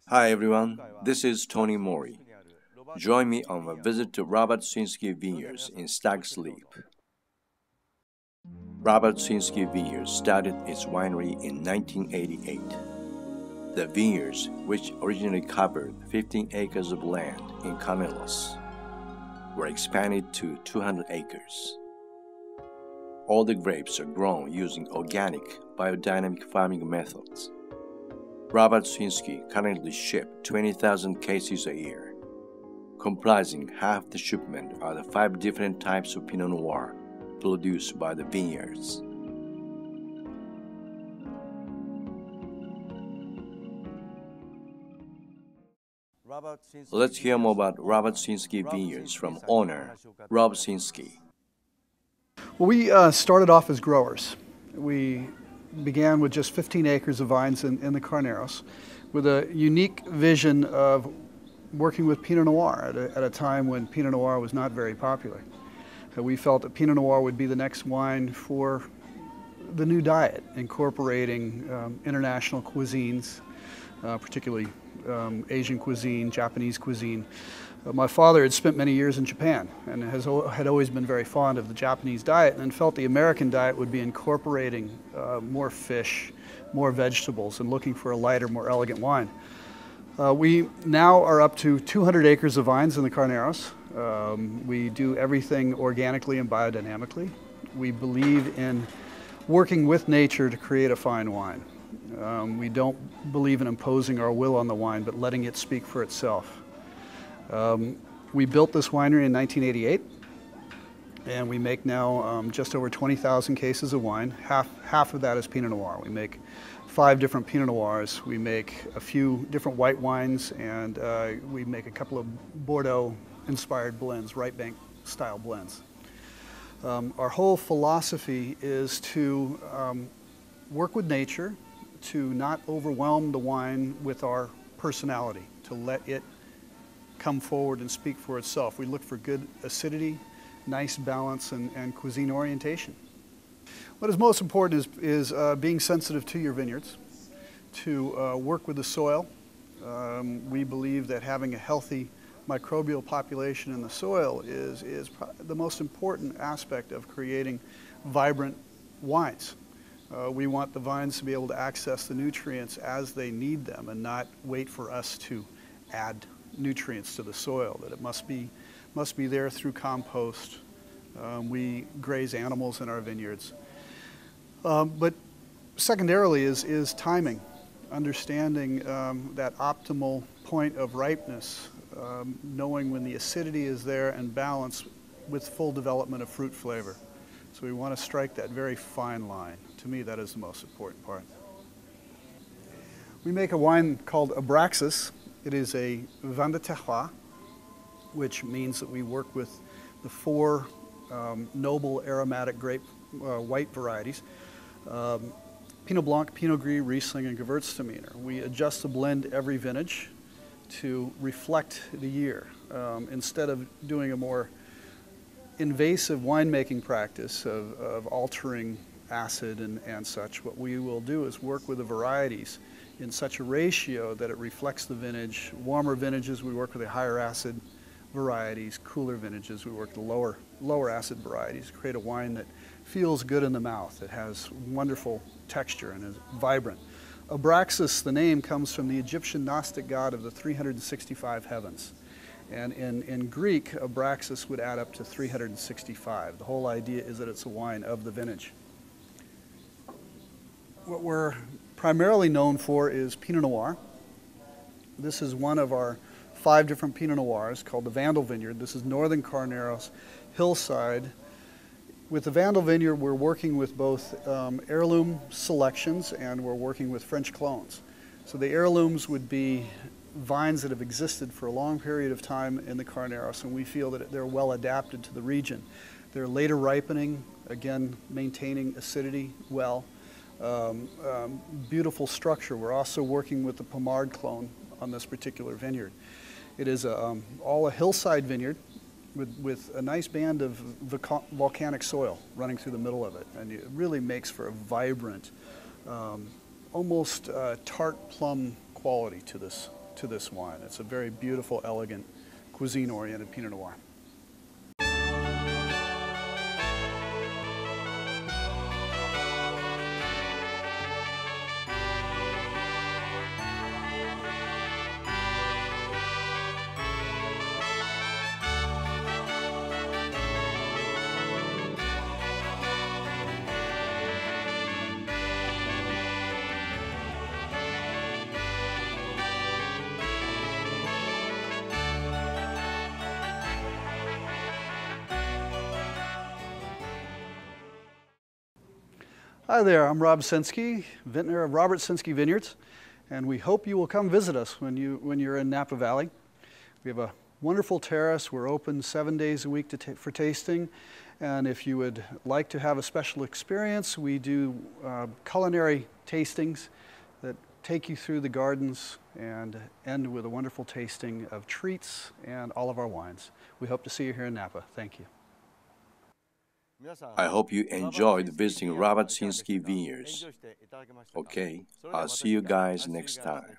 Hi everyone, this is Tony Mori. Join me on a visit to Robert Sinskey Vineyards in Stag's Leap. Robert Sinskey Vineyards started its winery in 1988. The vineyards, which originally covered 15 acres of land in Carneros, were expanded to 200 acres. All the grapes are grown using organic, biodynamic farming methods. Robert Sinskey currently ships 20,000 cases a year. Comprising half the shipment are the 5 different types of Pinot Noir produced by the vineyards. Let's hear more about Robert Sinskey Vineyards from owner Rob Sinskey. Well, we started off as growers. We began with just 15 acres of vines in the Carneros with a unique vision of working with Pinot Noir at a time when Pinot Noir was not very popular. We felt that Pinot Noir would be the next wine for the new diet, incorporating international cuisines, particularly Asian cuisine, Japanese cuisine. My father had spent many years in Japan and had always been very fond of the Japanese diet and felt the American diet would be incorporating more fish, more vegetables, and looking for a lighter, more elegant wine. We now are up to 200 acres of vines in the Carneros. We do everything organically and biodynamically. We believe in working with nature to create a fine wine. We don't believe in imposing our will on the wine, but letting it speak for itself. We built this winery in 1988, and we make now just over 20,000 cases of wine. Half of that is Pinot Noir. We make 5 different Pinot Noirs. We make a few different white wines, and we make a couple of Bordeaux-inspired blends, right bank style blends. Our whole philosophy is to work with nature, to not overwhelm the wine with our personality, to let it come forward and speak for itself. We look for good acidity, nice balance, and cuisine orientation. What is most important is being sensitive to your vineyards, to work with the soil. We believe that having a healthy microbial population in the soil is the most important aspect of creating vibrant wines. We want the vines to be able to access the nutrients as they need them and not wait for us to add nutrients to the soil, that it must be there through compost. We graze animals in our vineyards. But secondarily is timing, understanding that optimal point of ripeness, knowing when the acidity is there and balance with full development of fruit flavor. So we want to strike that very fine line. To me, that is the most important part. We make a wine called Abraxas. It is a vin de terroir, which means that we work with the 4 noble aromatic grape white varieties, Pinot Blanc, Pinot Gris, Riesling, and Gewürztraminer. We adjust the blend every vintage to reflect the year. Instead of doing a more invasive winemaking practice of altering acid and such, what we will do is work with the varieties in such a ratio that it reflects the vintage. Warmer vintages, we work with the higher acid varieties. Cooler vintages, we work with the lower acid varieties. Create a wine that feels good in the mouth, that has wonderful texture and is vibrant. Abraxas, the name, comes from the Egyptian Gnostic god of the 365 heavens. And in Greek, Abraxas would add up to 365. The whole idea is that it's a wine of the vintage. What we're primarily known for is Pinot Noir. This is one of our 5 different Pinot Noirs called the Vandal Vineyard. This is northern Carneros, hillside. With the Vandal Vineyard, we're working with both heirloom selections and we're working with French clones. So the heirlooms would be vines that have existed for a long period of time in the Carneros, and we feel that they're well adapted to the region. They're later ripening, again, maintaining acidity well. Beautiful structure. We're also working with the Pomard clone on this particular vineyard. It is all a hillside vineyard with a nice band of volcanic soil running through the middle of it, and it really makes for a vibrant, almost tart plum quality to this wine. It's a very beautiful, elegant, cuisine-oriented Pinot Noir. Hi there, I'm Rob Sinskey, vintner of Robert Sinskey Vineyards, and we hope you will come visit us when you're in Napa Valley. We have a wonderful terrace. We're open 7 days a week for tasting, and if you would like to have a special experience, we do culinary tastings that take you through the gardens and end with a wonderful tasting of treats and all of our wines. We hope to see you here in Napa. Thank you. I hope you enjoyed visiting Robert Sinskey Vineyards. Okay, I'll see you guys next time.